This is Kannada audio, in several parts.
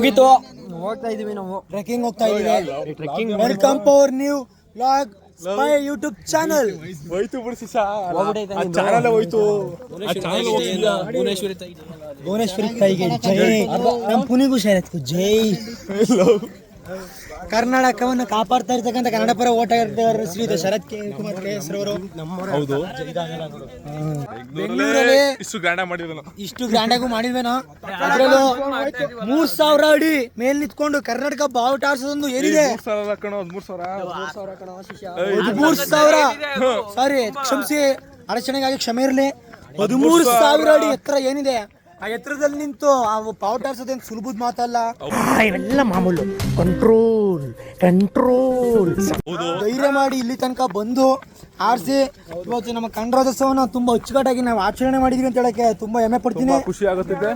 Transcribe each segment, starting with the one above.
ಮುಗೀತು. ಹೋಗ್ತಾ ಇದೀವಿ ನಾವು, ಟ್ರೆಕ್ಕಿಂಗ್ ಹೋಗ್ತಾ ಇದೀವಿ. Welcome for new vlog spy YouTube channel. ಹೋಯ್ತು ಬಿಡಿಸಿ ಚಾನಲ್ ಹೋಯ್ತು. ಭುವನೇಶ್ವರಿ ತಾಯಿಗೆ ಜೈ. ನಮ್ಮ ಪುನಿಗೂ ಶರತ್ಗೂ ಜೈ. ಕರ್ನಾಟಕವನ್ನು ಕಾಪಾಡ್ತಾ ಇರ್ತಕ್ಕಂಥ ಕನ್ನಡ ಪರ ಓಟಗಾರರು ಶ್ರೀಯುತ ಶರತ್ ಕುಮಾರ್ KS ರವರು ಹೌದು. ಬೆಂಗಳೂರಲ್ಲಿ ಇಷ್ಟು ಗ್ರ್ಯಾಂಡ್ ಆಗೂ ಮಾಡಿದ್ವೇನೋ. ಅದ್ರಲ್ಲೂ 3000 ಅಡಿ ಮೇಲ್ ನಿಂತ್ಕೊಂಡು ಕರ್ನಾಟಕ ಬಾವುಟ ಆರಿಸೋದೊಂದು ಏನಿದೆ. 13,000 ಸಾರಿ ಕ್ಷಮಿಸಿ, ಅಡಚಣೆಗಾಗಿ ಕ್ಷಮೆ ಇರಲಿ. 13,000 ಅಡಿ ಎತ್ತರ ಏನಿದೆ, ಆ ಎತ್ತರದಲ್ಲಿ ನಿಂತು ಆ ಬಾವುಟ ಆರಿಸೋದೇನು ಸುಲಭದ ಮಾತಲ್ಲ. ಇವೆಲ್ಲ ಮಾಮೂಲು. ಕಂಟ್ರೋಲ್ ಧೈರ್ಯ ಮಾಡಿ ಇಲ್ಲಿ ತನಕ ಬಂದು ಆರಿಸಿ ಇವತ್ತು ನಮ್ಮ ಕನ್ನಡೋತ್ಸವನ ತುಂಬಾ ಅಚ್ಚುಕಟ್ಟಾಗಿ ನಾವು ಆಚರಣೆ ಮಾಡಿದೀವಿ ಅಂತ ಹೇಳಕ್ಕೆ ತುಂಬಾ ಹೆಮ್ಮೆ ಪಡ್ತೀನಿ. ಖುಷಿ ಆಗುತ್ತಿದೆ.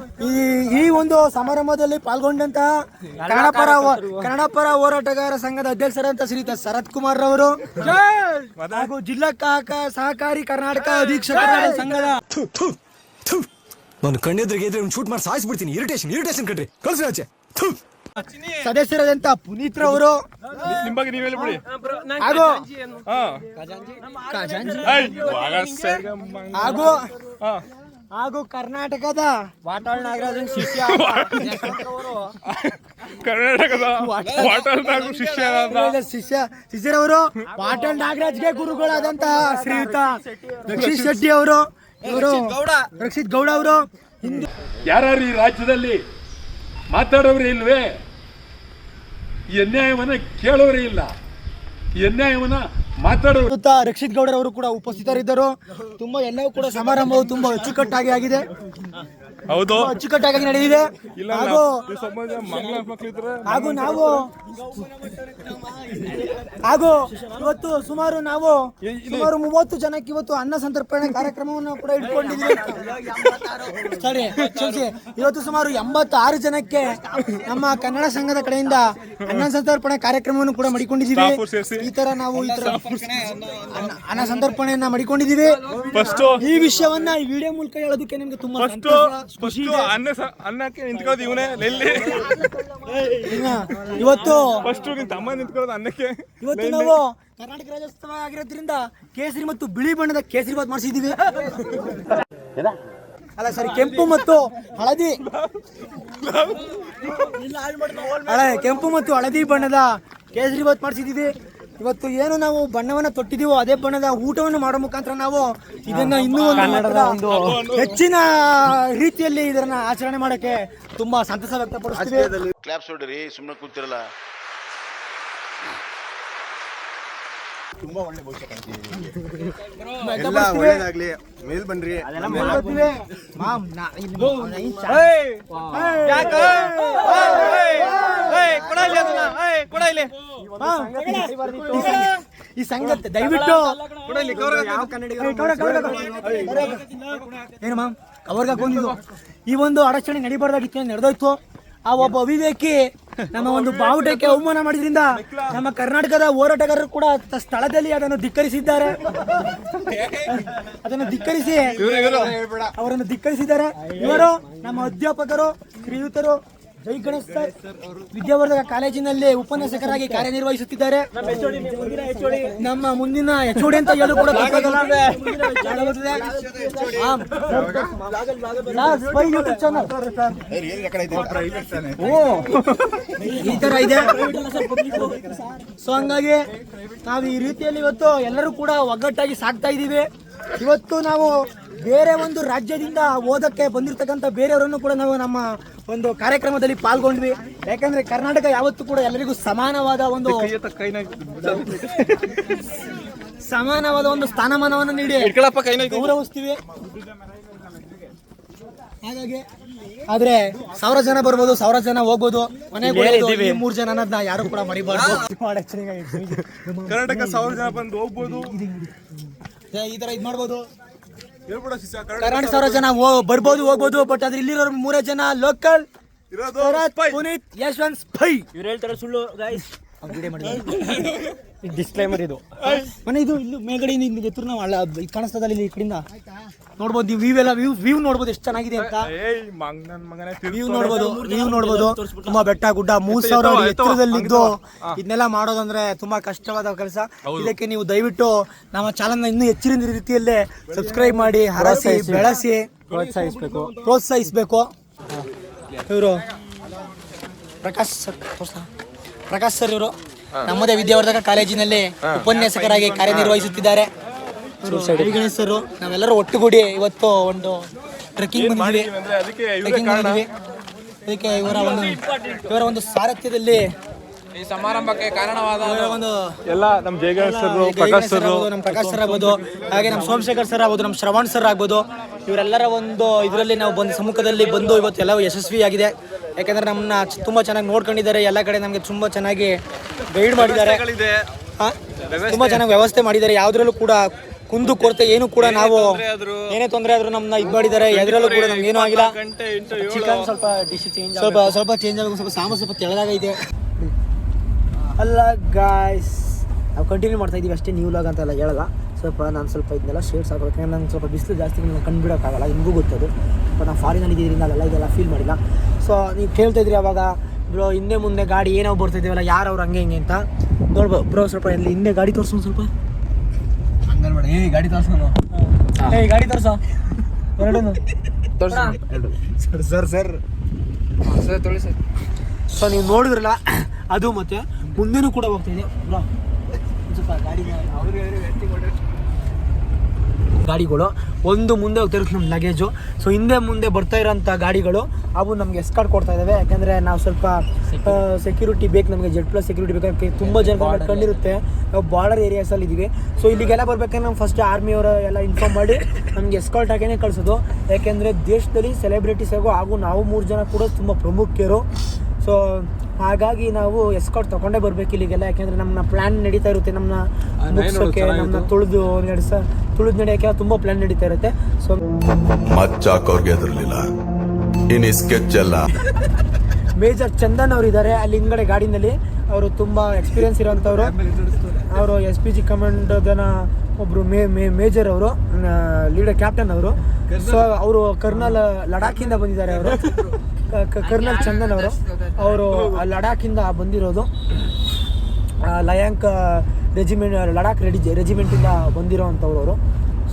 ಈ ಒಂದು ಸಮಾರಂಭದಲ್ಲಿ ಪಾಲ್ಗೊಂಡಂತ ಕನ್ನಡ ಪರ ಹೋರಾಟಗಾರ ಸಂಘದ ಅಧ್ಯಕ್ಷರಾದಂತ ಶ್ರೀಯುತ ಶರತ್ ಕುಮಾರ್ ರವರು ಹಾಗೂ ಜಿಲ್ಲಾ ಸಹಕಾರಿ ಕರ್ನಾಟಕ ಅಧೀಕ್ಷಕರ ಸಂಘದ ನಾನು ಕಣ್ಣೆದ್ರಿಗೆ ಶೂಟ್ ಮಾಡಿ ಸಾಯಿಸ್ಬಿಡ್ತೀನಿ. ಇರಿಟೇಷನ್ ಕಣ್ರಿ, ಕಳ್ಸಿ ಆಚೆ. ಸದಸ್ಯರಾದಂತ ಪುನೀತ್ ರವರು ಹಾಗೂ ಕರ್ನಾಟಕದ ವಾಟಾಳ್ ನಾಗರಾಜನ್ ಶಿಷ್ಯರವರು ವಾಟಾಳ್ ನಾಗರಾಜ್ಗೆ ಗುರುಗಳಾದಂತ ಶ್ರೀಯುತ ರಕ್ಷಿತ್ ಶೆಟ್ಟಿ ಅವರು, ರಕ್ಷಿತ್ ಗೌಡ ಅವರು. ಯಾರು ಈ ರಾಜ್ಯದಲ್ಲಿ ಮಾತಾಡೋರೇ ಇಲ್ವೇ? ಈ ಅನ್ಯಾಯವನ್ನ ಕೇಳೋರೇ ಇಲ್ಲ, ಈ ಅನ್ಯಾಯವನ್ನ ಮಾತಾಡೋರು. ರಕ್ಷಿತ್ ಗೌಡರವರು ಕೂಡ ಉಪಸ್ಥಿತರಿದ್ದರು. ತುಂಬಾ ಎಲ್ಲವೂ ಕೂಡ ಸಮಾರಂಭವು ತುಂಬಾ ಅಚ್ಚುಕಟ್ಟಾಗಿ ಆಗಿದೆ. ಹೌದು, ಅಚ್ಚುಕಟ್ಟಾಗಿ ನಡೆದಿದೆ. ಹಾಗೂ ಇವತ್ತು ಸುಮಾರು 30 ಜನಕ್ಕೆ ಇವತ್ತು ಅನ್ನ ಸಂತರ್ಪಣೆ ಕಾರ್ಯಕ್ರಮವನ್ನು ಕೂಡ ಇಟ್ಕೊಂಡಿದ್ದೀವಿ. ಸರಿ, ಇವತ್ತು ಸುಮಾರು 86 ಜನಕ್ಕೆ ನಮ್ಮ ಕನ್ನಡ ಸಂಘದ ಕಡೆಯಿಂದ ಅನ್ನ ಸಂತರ್ಪಣೆ ಕಾರ್ಯಕ್ರಮವನ್ನು ಕೂಡ ಮಾಡಿಕೊಂಡಿದ್ದೀವಿ. ಈ ತರ ನಾವು ಅನ್ನ ಸಂತರ್ಪಣೆಯನ್ನ ಮಾಡಿಕೊಂಡಿದ್ದೀವಿ. ಈ ವಿಷಯವನ್ನ ಈ ವಿಡಿಯೋ ಮೂಲಕ ಹೇಳೋದಕ್ಕೆ ನಿಮ್ಗೆ ತುಂಬಾ ಅನ್ನಕ್ಕೆ ನಿಂತ್ಕೊಳ್ಳೋದು ಇವನೇ. ಇವತ್ತು ತಮ್ಮ ನಿಂತ್ಕೊಳ್ಳೋದು ಅನ್ನಕ್ಕೆ. ಇವತ್ತು ನಾವು ಕರ್ನಾಟಕ ರಾಜ್ಯೋತ್ಸವ ಆಗಿರೋದ್ರಿಂದ ಕೇಸರಿ ಮತ್ತು ಬಿಳಿ ಬಣ್ಣದ ಕೇಸರಿ ಬಾತ್ ಮಾಡಿಸಿದೀವಿ. ಅಲ್ಲ ಸರಿ, ಕೆಂಪು ಮತ್ತು ಹಳದಿ ಬಣ್ಣದ ಕೇಸರಿ ಬಾತ್ ಮಾಡಿಸಿದೀವಿ. ಇವತ್ತು ಏನು ನಾವು ಬಣ್ಣವನ್ನ ತೊಟ್ಟಿದೀವೋ ಅದೇ ಬಣ್ಣದ ಊಟವನ್ನು ಮಾಡೋ ಮುಖಾಂತರ ನಾವು ಇದನ್ನ ಇನ್ನೂ ಒಂದು ಹೆಚ್ಚಿನ ರೀತಿಯಲ್ಲಿ ಇದನ್ನ ಆಚರಣೆ ಮಾಡಕ್ಕೆ ತುಂಬಾ ಸಂತಸ ವ್ಯಕ್ತಪಡಿಸ್ತೀವಿ. ಕ್ಲಾಪ್ಸ್ ಹೊಡ್ರಿ, ಸುಮ್ಮನೆ ಕೂತಿರಲ್ಲ. ತುಂಬಾ ಒಳ್ಳೆ ಭವಿಷ್ಯ ಕಾಣ್ತೀವಿ. ಎಲ್ಲ ಒಳ್ಳೇದಾಗ್ಲಿ, ಮೇಲ್ ಬನ್ರಿ. ಈ ಸಂಘ ದಯವಿಟ್ಟು ಏನು ಮ್ಯಾಮ್ ಅವ್ರಿಗೆ ಹಾಕೊಂಡಿದ್ದು ಈ ಒಂದು ಅಡಚಣೆ ನಡಿಬಾರ್ದಾಗಿತ್ತು, ನಡೆದೋಯ್ತು. ಆ ಒಬ್ಬ ಅವಿವೇಕಿ ನಮ್ಮ ಒಂದು ಬಾವುಟಕ್ಕೆ ಅವಮಾನ ಮಾಡಿದ್ರಿಂದ ನಮ್ಮ ಕರ್ನಾಟಕದ ಹೋರಾಟಗಾರರು ಕೂಡ ಸ್ಥಳದಲ್ಲಿ ಅದನ್ನು ಧಿಕ್ಕರಿಸಿದ್ದಾರೆ. ಅವರನ್ನು ಧಿಕ್ಕರಿಸಿದ್ದಾರೆ. ಇವರು ನಮ್ಮ ಅಧ್ಯಾಪಕರು ಶ್ರೀಯುತರು ಜೈ ಗಣೇಶ್ ಸರ್ ವಿದ್ಯಾವರ್ಧಕ ಕಾಲೇಜಿನಲ್ಲಿ ಉಪನ್ಯಾಸಕರಾಗಿ ಕಾರ್ಯನಿರ್ವಹಿಸುತ್ತಿದ್ದಾರೆ. ನಮ್ಮ ಮುಂದಿನ HOD ಅಂತ ಹೇಳು ಕೂಡ ಈ ತರ ಇದೆ. ಸೊ ಹಂಗಾಗಿ ನಾವು ಈ ರೀತಿಯಲ್ಲಿ ಇವತ್ತು ಎಲ್ಲರೂ ಕೂಡ ಒಗ್ಗಟ್ಟಾಗಿ ಸಾಕ್ತಾ ಇದ್ದೀವಿ. ಇವತ್ತು ನಾವು ಬೇರೆ ಒಂದು ರಾಜ್ಯದಿಂದ ಓದಕ್ಕೆ ಬಂದಿರತಕ್ಕಂಥ ಬೇರೆಯವರನ್ನು ಕೂಡ ನಾವು ನಮ್ಮ ಒಂದು ಕಾರ್ಯಕ್ರಮದಲ್ಲಿ ಪಾಲ್ಗೊಂಡ್ವಿ. ಯಾಕಂದ್ರೆ ಕರ್ನಾಟಕ ಯಾವತ್ತೂ ಕೂಡ ಎಲ್ಲರಿಗೂ ಸಮಾನವಾದ ಒಂದು ಸ್ಥಾನಮಾನವನ್ನು ನೀಡಿ ಗೌರವಿಸ್ತೀವಿ. ಹಾಗಾಗಿ ಆದ್ರೆ 1000 ಜನ ಬರ್ಬೋದು, 1000 ಜನ ಹೋಗ್ಬೋದು, ಮನೆಗೆ 3 ಜನ ಅನ್ನೋದನ್ನ ಯಾರು ಕೂಡ ಮರಿಬಾರ್ದು. ಕರ್ನಾಟಕ 1000 ಜನ ಬಂದು ಹೋಗ್ಬೋದು, ಈ ತರ ಇದ್ ಮಾಡ್ಬೋದು. ಕರ್ನಾಟಕ 1000 ಜನ ಬರ್ಬೋದು ಹೋಗ್ಬೋದು. ಬಟ್ ಆದ್ರೆ ಇಲ್ಲಿರೋ 3 ಜನ ಲೋಕಲ್ ಪುನೀತ್ ಯಶವಂತ್ ಸ್ಪೈ. ಇವ್ರು ಹೇಳ್ತಾರೆ ಸುಳ್ಳು ಗೈಸ್. ಡಿಸ್ಕ್ಲೈಮರ್ ಇದು ಮನೆ ಇದು ಇಲ್ಲಿ ಮೇಲ್ಗಡೆಯಿಂದ ಇಲ್ಲಿ ಎತ್ತರ ನಾವು ಇದು ಕಾಣಿಸ್ತದಲ್ಲ ಇಲ್ಲಿ ಈ ಕಡೆಯಿಂದ ನೋಡ್ಬೋದು ನೀವು ವ್ಯೂ ನೋಡ್ಬೋದು ಎಷ್ಟು ಚೆನ್ನಾಗಿದೆ ಅಂತ. ವ್ಯೂ ನೋಡ್ಬೋದು ತುಂಬಾ ಬೆಟ್ಟ ಗುಡ್ಡ 3000 ಅಡಿ ಎತ್ತರದಲ್ಲಿದ್ದು ಇದನ್ನೆಲ್ಲ ಮಾಡೋದಂದ್ರೆ ತುಂಬಾ ಕಷ್ಟವಾದ ಕೆಲಸ. ಇದಕ್ಕೆ ನೀವು ದಯವಿಟ್ಟು ನಮ್ಮ ಚಾನಲ್ನ ಇನ್ನೂ ಹೆಚ್ಚಿನ ರೀತಿಯಲ್ಲೇ ಸಬ್ಸ್ಕ್ರೈಬ್ ಮಾಡಿ ಹರಸಿ ಬೆಳೆಸಿ ಪ್ರೋತ್ಸಾಹಿಸಬೇಕು. ಇವರು ಪ್ರಕಾಶ್ ಸರ್ ಇವರು ನಮ್ಮದೇ ವಿದ್ಯಾವರ್ಧಕ ಕಾಲೇಜಿನಲ್ಲಿ ಉಪನ್ಯಾಸಕರಾಗಿ ಕಾರ್ಯನಿರ್ವಹಿಸುತ್ತಿದ್ದಾರೆ. ಗಣೇಶ್ ಸರ್ ನಾವೆಲ್ಲರೂ ಒಟ್ಟುಗೂಡಿ ಇವತ್ತು ಒಂದು ಟ್ರೆಕ್ಕಿಂಗ್ ಬಂದಿದ್ದೀವಿ. ಅದಕ್ಕೆ ಇವರ ಒಂದು ಸಾರಥ್ಯದಲ್ಲಿ ಈ ಸಮಾರಂಭಕ್ಕೆ ಕಾರಣವಾದ ಎಲ್ಲ ನಮ್ಮ ಜಯಗಣೇಶ್ ಸರ್, ಪ್ರಕಾಶ್ ಸರ್, ನಮ್ಮ ಪ್ರಕಾಶ್ ಸರ್ ಆಗ್ಬೋದು, ಹಾಗೆ ನಮ್ಮ ಸೋಮಶೇಖರ್ ಸರ್ ಆಗ್ಬೋದು, ನಮ್ಮ ಶ್ರವಣ್ ಸರ್ ಆಗ್ಬೋದು, ಇವರೆಲ್ಲರ ಒಂದು ಇದರಲ್ಲಿ ನಾವು ಬಂದು ಸಮ್ಮುಖದಲ್ಲಿ ಬಂದು ಇವತ್ತು ಎಲ್ಲವೂ ಯಶಸ್ವಿಯಾಗಿದೆ. ಯಾಕಂದ್ರೆ ನಮ್ಮನ್ನ ತುಂಬಾ ಚೆನ್ನಾಗಿ ನೋಡ್ಕೊಂಡಿದ್ದಾರೆ. ಎಲ್ಲ ಕಡೆ ನಮಗೆ ತುಂಬಾ ಚೆನ್ನಾಗಿ ಗೈಡ್ ಮಾಡಿದ್ದಾರೆ, ತುಂಬಾ ಚೆನ್ನಾಗಿ ವ್ಯವಸ್ಥೆ ಮಾಡಿದ್ದಾರೆ. ಯಾವ್ದ್ರಲ್ಲೂ ಕೂಡ ಕುಂದು ಕೊರತೆ ಏನು ಕೂಡ ನಾವು ಏನೇ ತೊಂದರೆ ಆದ್ರೂ ನಮ್ಮನ್ನ ಇದು ಮಾಡಿದ್ದಾರೆ. ಎದ್ರಲ್ಲೂ ಕೂಡ ನಮ್ಗೆ ಏನೂ ಆಗಿಲ್ಲ. ಚಿಕನ್ ಸ್ವಲ್ಪ ಡಿಶ್ ಚೇಂಜ್ ಸ್ವಲ್ಪ ಚೇಂಜ್ ಆಗಬೇಕು, ಸ್ವಲ್ಪ ಸಾಂಬಾರು ಸ್ವಲ್ಪ ತೆಳಗಾಗೈತೆ ಅಲ್ಲ ಗಾಯ್ಸ್. ನಾವು ಕಂಟಿನ್ಯೂ ಮಾಡ್ತಾ ಇದೀವಿ ಅಷ್ಟೇ, ನ್ಯೂ ಲಾಗ್ ಅಂತೆಲ್ಲ ಹೇಳಲ್ಲ. ನಾನು ಸ್ವಲ್ಪ ಇದನ್ನೆಲ್ಲ ಶೇಡ್ಸ್ ಹಾಕೋಬೇಕು, ಯಾಕಂದ್ರೆ ನಂಗೆ ಸ್ವಲ್ಪ ಬಿಸಿಲು ಜಾಸ್ತಿ ನೀವು ಕಂಡುಬಿಡೋಕ್ಕಾಗಲ್ಲ, ನಿಮಗೂ ಗೊತ್ತದು. ನಾನು ಫಾರಿನಲ್ಲಿ ಇದ್ದಿದ್ದರಿಂದ ಅಲ್ಲೆಲ್ಲ ಇದೆಲ್ಲ ಫೀಲ್ ಮಾಡಿಲ್ಲ. ಸೊ ನೀವು ಕೇಳ್ತಾ ಇದ್ರಿ ಅವಾಗ ಬ್ರೋ ಹಿಂದೆ ಮುಂದೆ ಗಾಡಿ ಏನೋ ಬರ್ತಾ ಇದೀವಲ್ಲ ಯಾರು ಅವ್ರು ಹಂಗೆ ಹಿಂಗೆ ಅಂತ ನೋಡ್ಬೋದು. ಬ್ರೋ ಸ್ವಲ್ಪ ಇಲ್ಲಿ ಹಿಂದೆ ಗಾಡಿ ತೋರಿಸೋದು ಸ್ವಲ್ಪ ಹಂಗೆ ಬೇಡ. ಗಾಡಿ ತೋರಿಸೋನು ಗಾಡಿ ತೋರಿಸೋ ಎರಡೂ ಸರ್. ಸೊ ನೀವು ನೋಡಿದ್ರಲ್ಲ ಅದು, ಮತ್ತೆ ಮುಂದೆನೂ ಕೂಡ ಹೋಗ್ತಾ ಇದೆ ಬ್ರೋ. ಸ್ವಲ್ಪ ಗಾಡಿಗಳು ಒಂದು ಮುಂದೆ ಹೋಗ್ತಾ ಇರುತ್ತೆ ನಮ್ಮ ಲಗೇಜು. ಸೊ ಹಿಂದೆ ಮುಂದೆ ಬರ್ತಾ ಇರೋಂಥ ಗಾಡಿಗಳು ಅವು ನಮಗೆ ಎಸ್ಕಾರ್ಟ್ ಕೊಡ್ತಾ ಇದ್ದಾವೆ. ಯಾಕೆಂದರೆ ನಾವು ಸ್ವಲ್ಪ ಸೆಕ್ಯೂರಿಟಿ ಬೇಕು, ನಮಗೆ Z+ ಸೆಕ್ಯೂರಿಟಿ ಬೇಕು. ತುಂಬ ಜನ ಕಂಡಿರುತ್ತೆ, ನಾವು ಬಾರ್ಡರ್ ಏರಿಯಾಸಲ್ಲಿ ಇದ್ದೀವಿ. ಸೊ ಇಲ್ಲಿಗೆಲ್ಲ ಬರ್ಬೇಕಂದ್ರೆ ನಾವು ಫಸ್ಟ್ ಆರ್ಮಿಯವರು ಎಲ್ಲ ಇನ್ಫಾರ್ಮ್ ಮಾಡಿ ನಮಗೆ ಎಸ್ಕಾರ್ಟ್ ಆಗೇ ಕಳಿಸೋದು. ಯಾಕೆಂದರೆ ದೇಶದಲ್ಲಿ ಸೆಲೆಬ್ರಿಟೀಸ್ ಹಾಗೂ ನಾವು 3 ಜನ ಕೂಡ ತುಂಬ ಪ್ರಮುಖರು. ಸೊ ಹಾಗಾಗಿ ನಾವು ಎಸ್ಕಾರ್ಟ್ ತೊಗೊಂಡೇ ಬರಬೇಕು ಇಲ್ಲಿಗೆಲ್ಲ. ಯಾಕೆಂದರೆ ನಮ್ಮನ್ನ ಪ್ಲ್ಯಾನ್ ನಡೀತಾ ಇರುತ್ತೆ, ನಮ್ಮನ್ನ ಮುಗಿಸೋಕ್ಕೆ, ನಮ್ಮನ್ನ ತುಳಿದು ನಡೆಯೋಕ್ಕೆ ತುಂಬ ಪ್ಲ್ಯಾನ್ ನಡೀತಾ ಇರುತ್ತೆ. ಸೊ ಮಚ್ಚಾಕೋರ್ಗೆ ಎದುರ್ಲಿಲ್ಲ ಇನ್ನು ಸ್ಕೆಚ್ ಎಲ್ಲ ಮೇಜರ್ ಚಂದನ್ ಅವರು ಇದ್ದಾರೆ ಅಲ್ಲಿ ಹಿಂದ್ಗಡೆ ಗಾಡಿನಲ್ಲಿ. ಅವರು ತುಂಬ ಎಕ್ಸ್ಪೀರಿಯನ್ಸ್ ಇರೋಂಥವ್ರು. ಅವರು SPG ಕಮಾಂಡೋದನ ಒಬ್ಬರು ಮೇಜರ್, ಅವರು ಲೀಡರ್ ಕ್ಯಾಪ್ಟನ್ ಅವರು. ಸೊ ಅವರು ಕರ್ನಲ್ ಲಡಾಖಿಂದ ಬಂದಿದ್ದಾರೆ. ಅವರು ಕರ್ನಲ್ ಚಂದನ್ ಅವರು ಲಡಾಖಿಂದ ಬಂದಿರೋದು. ಲಯಾಂಕ್ ಲಡಾಖ್ ರೆಜಿಮೆಂಟಿಂದ ಬಂದಿರೋ ಅಂಥವ್ರು ಅವರು.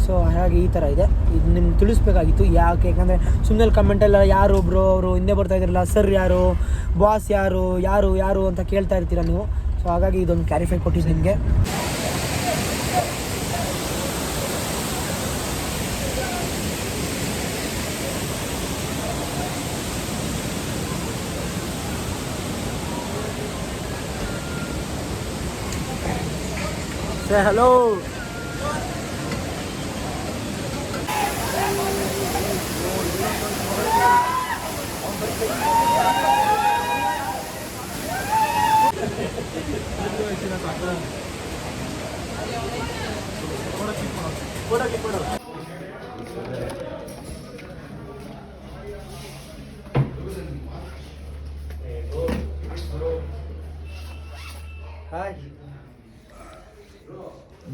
ಸೊ ಹಾಗಾಗಿ ಈ ಥರ ಇದೆ, ಇದು ನಿಮ್ಗೆ ತಿಳಿಸ್ಬೇಕಾಗಿತ್ತು. ಯಾಕೆಂದರೆ ಸುಮ್ಮನೆ ಕಮೆಂಟೆಲ್ಲ ಯಾರು ಒಬ್ಬರು ಅವರು ಹಿಂದೆ ಬರ್ತಾ ಇದ್ದೀರಲ್ಲ, ಸರ್ ಯಾರು, ಬಾಸ್ ಯಾರು ಅಂತ ಕೇಳ್ತಾ ಇರ್ತೀರ ನೀವು. ಸೊ ಹಾಗಾಗಿ ಇದೊಂದು ಕ್ಲಾರಿಫೈ ಕೊಟ್ಟಿದ್ದು ನಿಮಗೆ. ಹಲೋ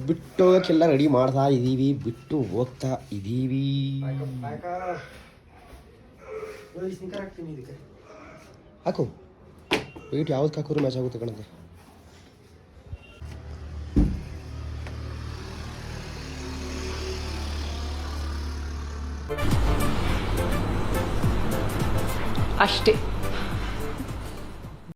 ಬಿಟ್ಟು ಹೋಗೋಕ್ಕೆಲ್ಲ ರೆಡಿ ಮಾಡ್ತಾ ಇದ್ದೀವಿ, ಬಿಟ್ಟು ಹೋಗ್ತಾ ಇದ್ದೀವಿ. ಹಾಕು ವೆಯ್ಟ್ ಯಾವ್ದು ಹಾಕೋರು ಮ್ಯಾಚ್ ಆಗುತ್ತೆ ಕಣಂತೆ. ಅಷ್ಟೇ.